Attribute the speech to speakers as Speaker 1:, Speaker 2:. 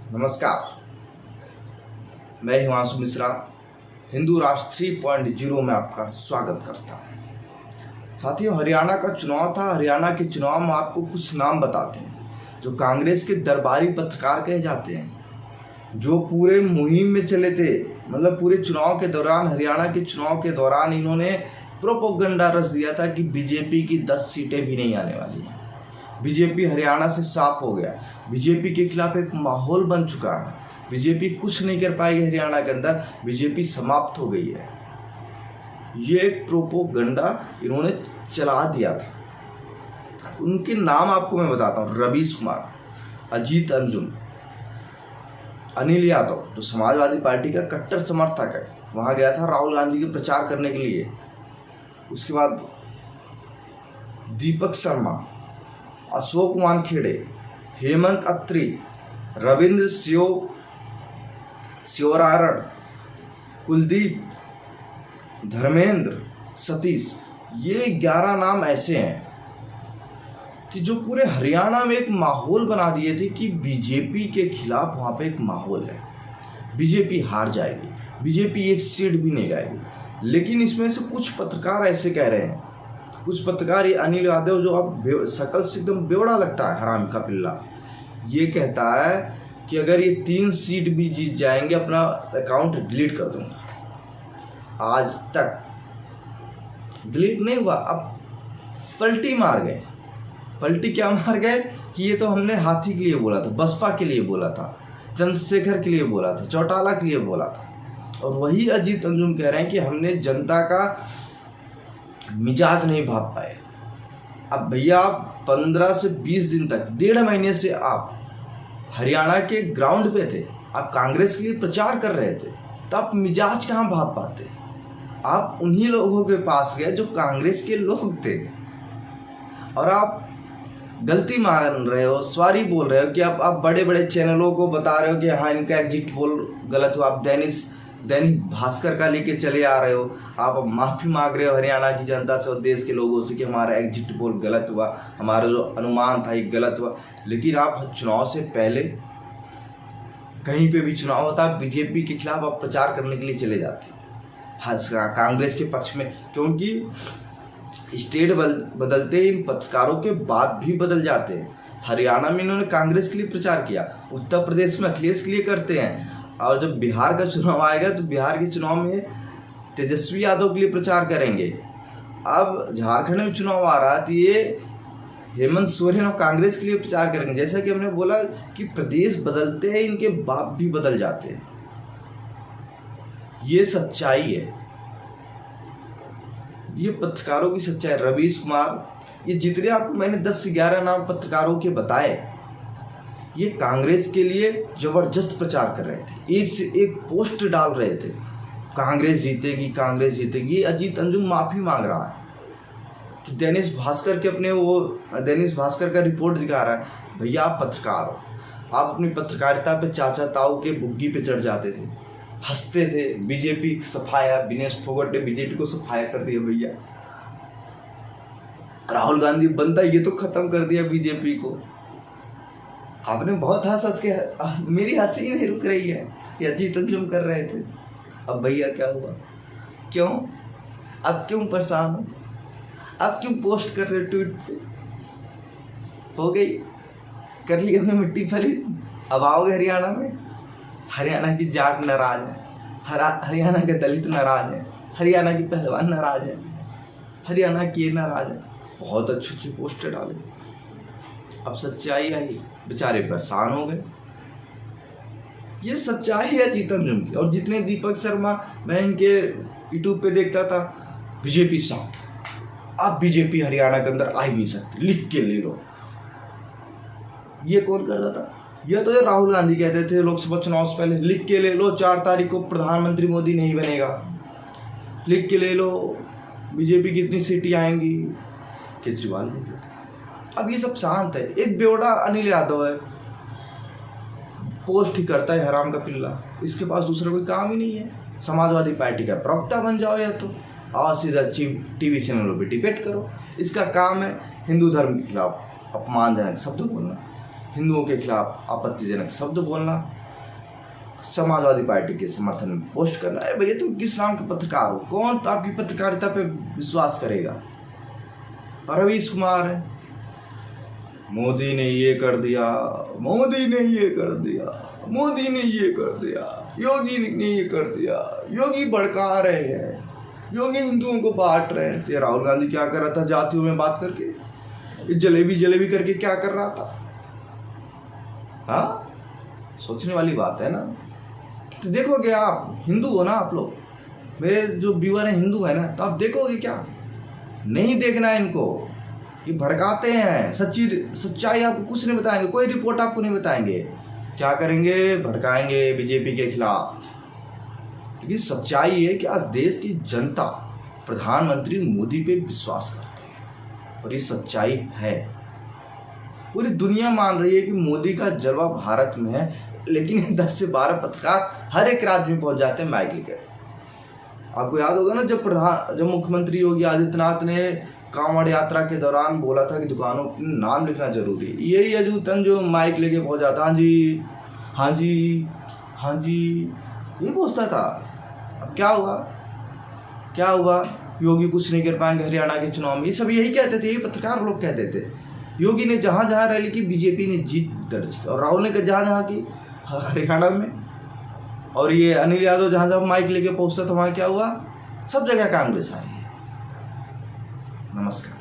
Speaker 1: नमस्कार, मैं हिमांशु मिश्रा हिंदू राष्ट्र 3.0 में आपका स्वागत करता हूँ। साथियों, हरियाणा का चुनाव था। हरियाणा के चुनाव में आपको कुछ नाम बताते हैं जो कांग्रेस के दरबारी पत्रकार कहे जाते हैं, जो पूरे मुहिम में चले थे। मतलब पूरे चुनाव के दौरान, हरियाणा के चुनाव के दौरान इन्होंने प्रोपोगंडा रच दिया था कि बीजेपी की 10 सीटें भी नहीं आने वाली हैं। बीजेपी हरियाणा से साफ हो गया। बीजेपी के खिलाफ एक माहौल बन चुका है। बीजेपी कुछ नहीं कर पाएगी हरियाणा के अंदर। बीजेपी समाप्त हो गई है। ये एक प्रोपोगंडा इन्होंने चला दिया था। उनके नाम आपको मैं बताता हूँ। रवीश कुमार, अजीत अंजुम, अनिल यादव जो समाजवादी पार्टी का कट्टर समर्थक है, वहाँ गया था राहुल गांधी के प्रचार करने के लिए। उसके बाद दीपक शर्मा, अशोक वानखेड़े, हेमंत अत्री, रविंद्र शिवरारण, कुलदीप, धर्मेंद्र, सतीश, ये 11 नाम ऐसे हैं कि जो पूरे हरियाणा में एक माहौल बना दिए थे कि बीजेपी के खिलाफ वहाँ पे एक माहौल है, बीजेपी हार जाएगी, बीजेपी एक सीट भी नहीं लाएगी। लेकिन इसमें से कुछ पत्रकार ऐसे कह रहे हैं, कुछ पत्रकार, ये अनिल यादव जो अब शकल से एकदम बेवड़ा लगता है, हराम का पिल्ला, ये कहता है कि अगर ये 3 सीट भी जीत जाएंगे अपना अकाउंट डिलीट कर दूंगा। आज तक डिलीट नहीं हुआ। अब पलटी मार गए। पलटी क्या मार गए कि ये तो हमने हाथी के लिए बोला था, बसपा के लिए बोला था, चंद्रशेखर के लिए बोला था, चौटाला के लिए बोला था। और वही अजीत अंजुम कह रहे हैं कि हमने जनता का मिजाज नहीं भाप पाए। अब भैया, आप 15 से 20 दिन तक, 1.5 महीने से आप हरियाणा के ग्राउंड पे थे, आप कांग्रेस के लिए प्रचार कर रहे थे, तो आप मिजाज कहाँ भाप पाते? आप उन्हीं लोगों के पास गए जो कांग्रेस के लोग थे, और आप गलती मान रहे हो, सॉरी बोल रहे हो कि आप बड़े बड़े चैनलों को बता रहे हो कि हाँ, इनका एग्जिट पोल गलत हुआ। आप दैनिक भास्कर का लेके चले आ रहे हो। आप माफ़ी मांग रहे हो हरियाणा की जनता से और देश के लोगों से कि हमारा एग्जिट पोल गलत हुआ, हमारा जो अनुमान था ये गलत हुआ। लेकिन आप चुनाव से पहले, कहीं पे भी चुनाव होता, बीजेपी के खिलाफ आप प्रचार करने के लिए चले जाते हैं कांग्रेस के पक्ष में, क्योंकि स्टेट बदलते ही पत्रकारों के बात भी बदल जाते हैं। हरियाणा में इन्होंने कांग्रेस के लिए प्रचार किया, उत्तर प्रदेश में अखिलेश के लिए करते हैं, और जब बिहार का चुनाव आएगा तो बिहार के चुनाव में तेजस्वी यादव के लिए प्रचार करेंगे। अब झारखंड में चुनाव आ रहा है तो ये हेमंत सोरेन और कांग्रेस के लिए प्रचार करेंगे। जैसा कि हमने बोला कि प्रदेश बदलते हैं, इनके बाप भी बदल जाते हैं। ये सच्चाई है, ये पत्रकारों की सच्चाई। रवीश कुमार, ये जितने आपको मैंने 10 से 11 नाम पत्रकारों के बताए, ये कांग्रेस के लिए जबरदस्त प्रचार कर रहे थे, एक से एक पोस्ट डाल रहे थे, कांग्रेस जीतेगी, कांग्रेस जीतेगी। अजीत अंजुम माफ़ी मांग रहा है कि दैनिक भास्कर का रिपोर्ट दिखा रहा है। भैया, आप पत्रकार हो, आप अपनी पत्रकारिता पे चाचा ताऊ के बुग्गी पे चढ़ जाते थे, हंसते थे। बीजेपी सफाया, विनेश फोगट ने बीजेपी को सफाया कर दिया। भैया, राहुल गांधी बनता, ये तो खत्म कर दिया बीजेपी को। आपने बहुत हंस के, मेरी हंसी ही नहीं रुक रही है कि अजीत अंजुम कर रहे थे। अब भैया क्या हुआ? क्यों? अब क्यों परेशान हो? अब क्यों पोस्ट कर रहे ट्वीट पे? हो गई, कर ली हमने मिट्टी फली। अब आओगे हरियाणा में, हरियाणा की जाट नाराज है, हरियाणा के दलित नाराज है, हरियाणा की पहलवान नाराज है, हरियाणा की ये नाराज है। बहुत अच्छे अच्छे पोस्टर डाले। अब सच्चाई आई, बेचारे परेशान हो गए। ये सच्चाई है अजीत अंजुम की। और जितने दीपक शर्मा, मैं इनके यूट्यूब पे देखता था, बीजेपी साफ, अब बीजेपी हरियाणा के अंदर आ ही नहीं सकती, लिख के ले लो। ये कौन करता था? ये तो राहुल गांधी कहते थे लोकसभा चुनाव से पहले, लिख के ले लो 4 तारीख को प्रधानमंत्री मोदी नहीं बनेगा, लिख के ले लो बीजेपी की इतनी सीटें आएंगी। केजरीवाल कहते थे। अब ये सब शांत है। एक बेवड़ा अनिल यादव है, पोस्ट ही करता है, हराम का पिल्ला, इसके पास दूसरा कोई काम ही नहीं है। समाजवादी पार्टी का प्रवक्ता बन जाओ, या तो आओ सीधा टीवी चैनलों पे डिबेट करो। इसका काम है हिंदू धर्म के खिलाफ अपमानजनक शब्द बोलना, हिंदुओं के खिलाफ आपत्तिजनक शब्द बोलना, समाजवादी पार्टी के समर्थन में पोस्ट करना है। भैया तुम किस नाम के पत्रकार हो? कौन आपकी पत्रकारिता पे विश्वास करेगा? रवीश कुमार है, मोदी ने ये कर दिया, मोदी ने ये कर दिया, मोदी ने ये कर दिया, योगी ने ये कर दिया, योगी भड़का रहे हैं, योगी हिंदुओं को बांट रहे हैं। तो राहुल गांधी क्या कर रहा था जातियों में बात करके? ये जलेबी करके क्या कर रहा था? हाँ, सोचने वाली बात है ना। तो देखोगे आप, हिंदू हो ना आप लोग, मेरे जो व्यूअर हैं हिंदू है ना, तो आप देखोगे क्या? नहीं देखना है इनको कि भड़काते हैं। सच्चाई आपको कुछ नहीं बताएंगे, कोई रिपोर्ट आपको नहीं बताएंगे। क्या करेंगे? भड़काएंगे बीजेपी के खिलाफ। लेकिन सच्चाई है कि आज देश की जनता प्रधानमंत्री मोदी पे विश्वास करती है, और ये सच्चाई है। पूरी दुनिया मान रही है कि मोदी का जलवा भारत में है, लेकिन 10 से 12 पत्रकार हर एक राज्य में पहुंच जाते हैं माइक लेकर। आपको याद होगा ना, जब मुख्यमंत्री योगी आदित्यनाथ ने कांवड़ यात्रा के दौरान बोला था कि दुकानों पर नाम लिखना जरूरी है, यही अजूतन जो माइक लेके पहुंच जाता, हाँ जी हाँ जी हाँ जी, ये पूछता था। अब क्या हुआ? क्या हुआ? योगी कुछ नहीं कर पाएंगे हरियाणा के चुनाव में, ये सब यही कहते थे, ये पत्रकार लोग कहते थे। योगी ने जहाँ जहाँ रैली की बीजेपी ने जीत दर्ज की, और राहुल ने जहाँ जहाँ की हरियाणा में, और ये अनिल यादव जहाँ जहाँ माइक लेके पहुँचता था वहाँ क्या हुआ? सब जगह कांग्रेस आई है। नमस्कार।